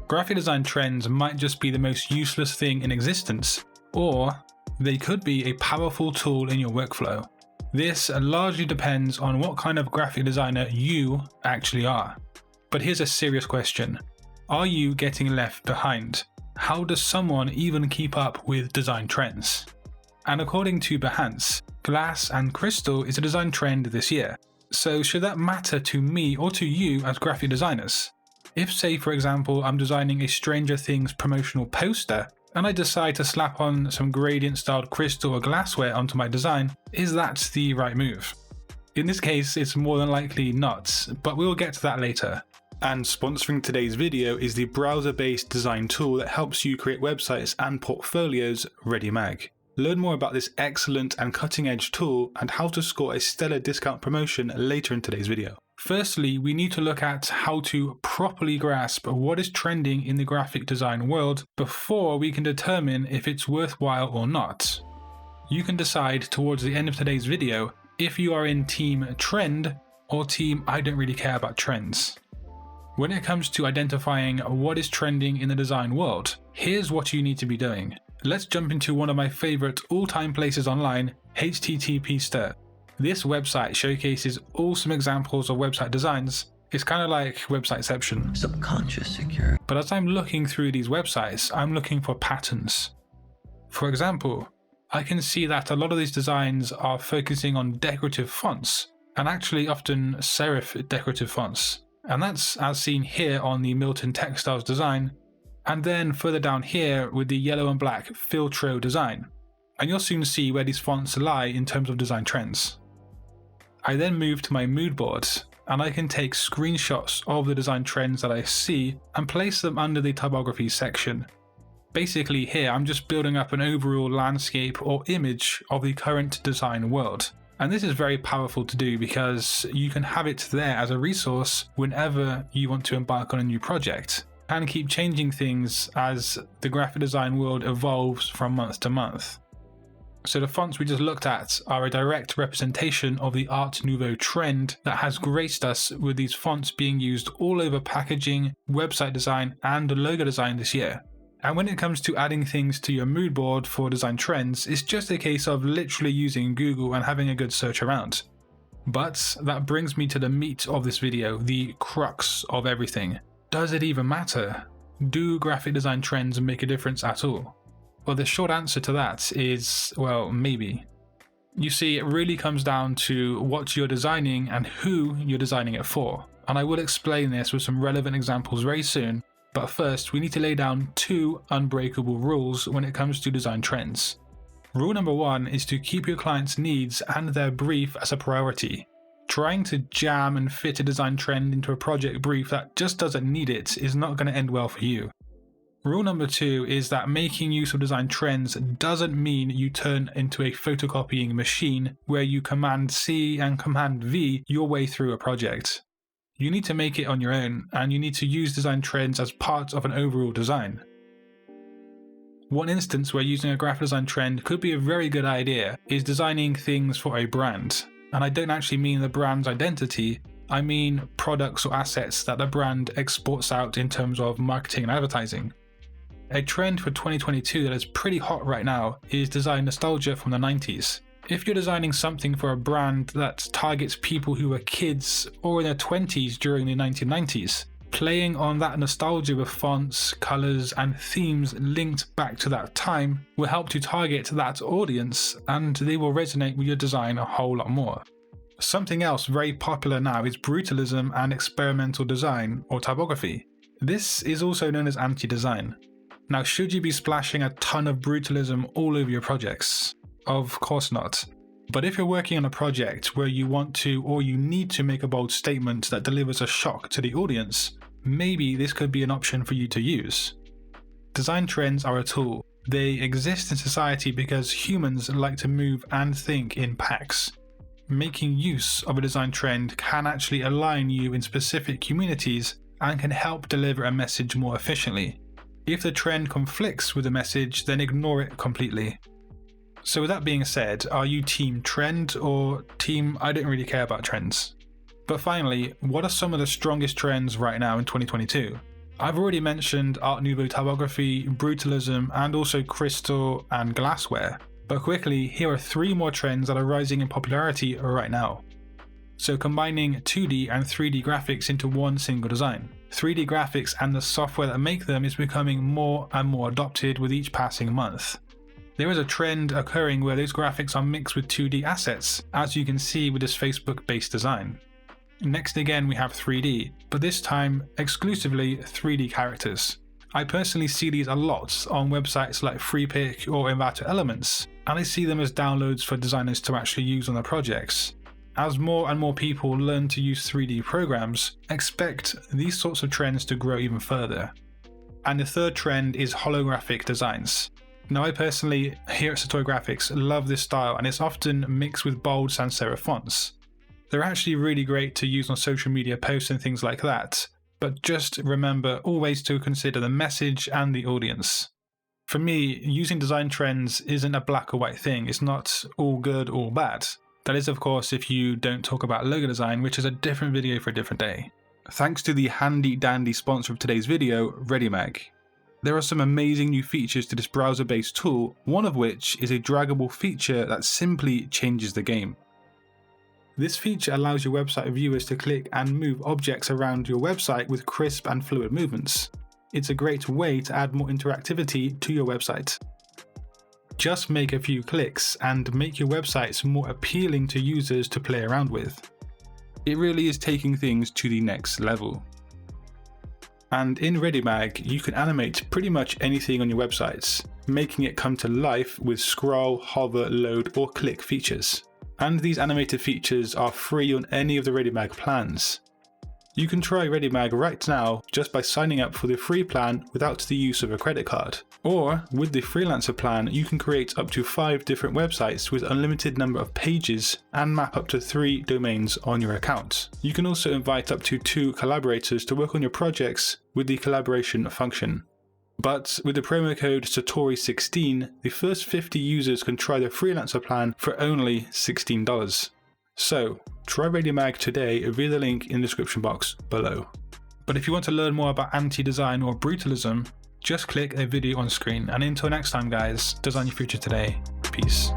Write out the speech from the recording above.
Graphic design trends might just be the most useless thing in existence, or they could be a powerful tool in your workflow. This largely depends on what kind of graphic designer you actually are. But here's a serious question. Are you getting left behind? How does someone even keep up with design trends? And according to Behance, glass and crystal is a design trend this year. So should that matter to me or to you as graphic designers? If, say for example, I'm designing a Stranger Things promotional poster and I decide to slap on some gradient styled crystal or glassware onto my design, is that the right move? In this case, it's more than likely not, but we'll get to that later. And sponsoring today's video is the browser-based design tool that helps you create websites and portfolios, Readymag. Learn more about this excellent and cutting-edge tool and how to score a stellar discount promotion later in today's video. Firstly, we need to look at how to properly grasp what is trending in the graphic design world before we can determine if it's worthwhile or not. You can decide towards the end of today's video if you are in team trend or team I don't really care about trends. When it comes to identifying what is trending in the design world, here's what you need to be doing. Let's jump into one of my favorite all-time places online, http://. This website showcases awesome examples of website designs. It's kind of like Websiteception. Subconscious security. But as I'm looking through these websites, I'm looking for patterns. For example, I can see that a lot of these designs are focusing on decorative fonts, and actually often serif decorative fonts. And that's as seen here on the Milton Textiles design, and then further down here with the yellow and black Filtro design. And you'll soon see where these fonts lie in terms of design trends. I then move to my mood boards, and I can take screenshots of the design trends that I see and place them under the typography section. Basically here I'm just building up an overall landscape or image of the current design world. And this is very powerful to do because you can have it there as a resource whenever you want to embark on a new project, and keep changing things as the graphic design world evolves from month to month. So the fonts we just looked at are a direct representation of the Art Nouveau trend that has graced us, with these fonts being used all over packaging, website design, and logo design this year. And when it comes to adding things to your mood board for design trends, it's just a case of literally using Google and having a good search around. But that brings me to the meat of this video, the crux of everything. Does it even matter? Do graphic design trends make a difference at all? Well, the short answer to that is, well, maybe. You see, it really comes down to what you're designing and who you're designing it for. And I will explain this with some relevant examples very soon. But first, we need to lay down 2 unbreakable rules when it comes to design trends. Rule number 1 is to keep your client's needs and their brief as a priority. Trying to jam and fit a design trend into a project brief that just doesn't need it is not going to end well for you. Rule number 2 is that making use of design trends doesn't mean you turn into a photocopying machine where you Command C and Command V your way through a project. You need to make it on your own, and you need to use design trends as part of an overall design. One instance where using a graphic design trend could be a very good idea is designing things for a brand. And I don't actually mean the brand's identity, I mean products or assets that the brand exports out in terms of marketing and advertising. A trend for 2022 that is pretty hot right now is design nostalgia from the 90s. If you're designing something for a brand that targets people who were kids or in their 20s during the 1990s, playing on that nostalgia with fonts, colours and themes linked back to that time will help to target that audience, and they will resonate with your design a whole lot more. Something else very popular now is brutalism and experimental design or typography. This is also known as anti-design. Now, should you be splashing a ton of brutalism all over your projects? Of course not. But if you're working on a project where you want to or you need to make a bold statement that delivers a shock to the audience, maybe this could be an option for you to use. Design trends are a tool. They exist in society because humans like to move and think in packs. Making use of a design trend can actually align you in specific communities and can help deliver a message more efficiently. If the trend conflicts with the message, then ignore it completely. So with that being said, are you team trend or team I don't really care about trends? But finally, what are some of the strongest trends right now in 2022? I've already mentioned Art Nouveau typography, Brutalism, and also crystal and glassware, but quickly, here are 3 more trends that are rising in popularity right now. So combining 2D and 3D graphics into one single design. 3D graphics and the software that make them is becoming more and more adopted with each passing month. There is a trend occurring where those graphics are mixed with 2D assets, as you can see with this Facebook-based design. Next again we have 3D, but this time exclusively 3D characters. I personally see these a lot on websites like FreePic or Envato Elements, and I see them as downloads for designers to actually use on their projects. As more and more people learn to use 3D programs, expect these sorts of trends to grow even further. And the third trend is holographic designs. Now I personally, here at Satori Graphics, love this style, and it's often mixed with bold sans serif fonts. They're actually really great to use on social media posts and things like that, but just remember always to consider the message and the audience. For me, using design trends isn't a black or white thing, it's not all good or bad. That is of course if you don't talk about logo design, which is a different video for a different day. Thanks to the handy dandy sponsor of today's video, Readymag. There are some amazing new features to this browser-based tool, one of which is a draggable feature that simply changes the game. This feature allows your website viewers to click and move objects around your website with crisp and fluid movements. It's a great way to add more interactivity to your website. Just make a few clicks and make your websites more appealing to users to play around with. It really is taking things to the next level. And in Readymag, you can animate pretty much anything on your websites, making it come to life with scroll, hover, load, or click features. And these animated features are free on any of the Readymag plans. You can try Readymag right now just by signing up for the free plan without the use of a credit card. Or, with the freelancer plan, you can create up to 5 different websites with unlimited number of pages and map up to 3 domains on your account. You can also invite up to 2 collaborators to work on your projects with the collaboration function. But with the promo code Satori16, the first 50 users can try the freelancer plan for only $16. So, try Readymag today via the link in the description box below. But if you want to learn more about anti-design or brutalism, just click a video on screen. And until next time guys, design your future today. Peace.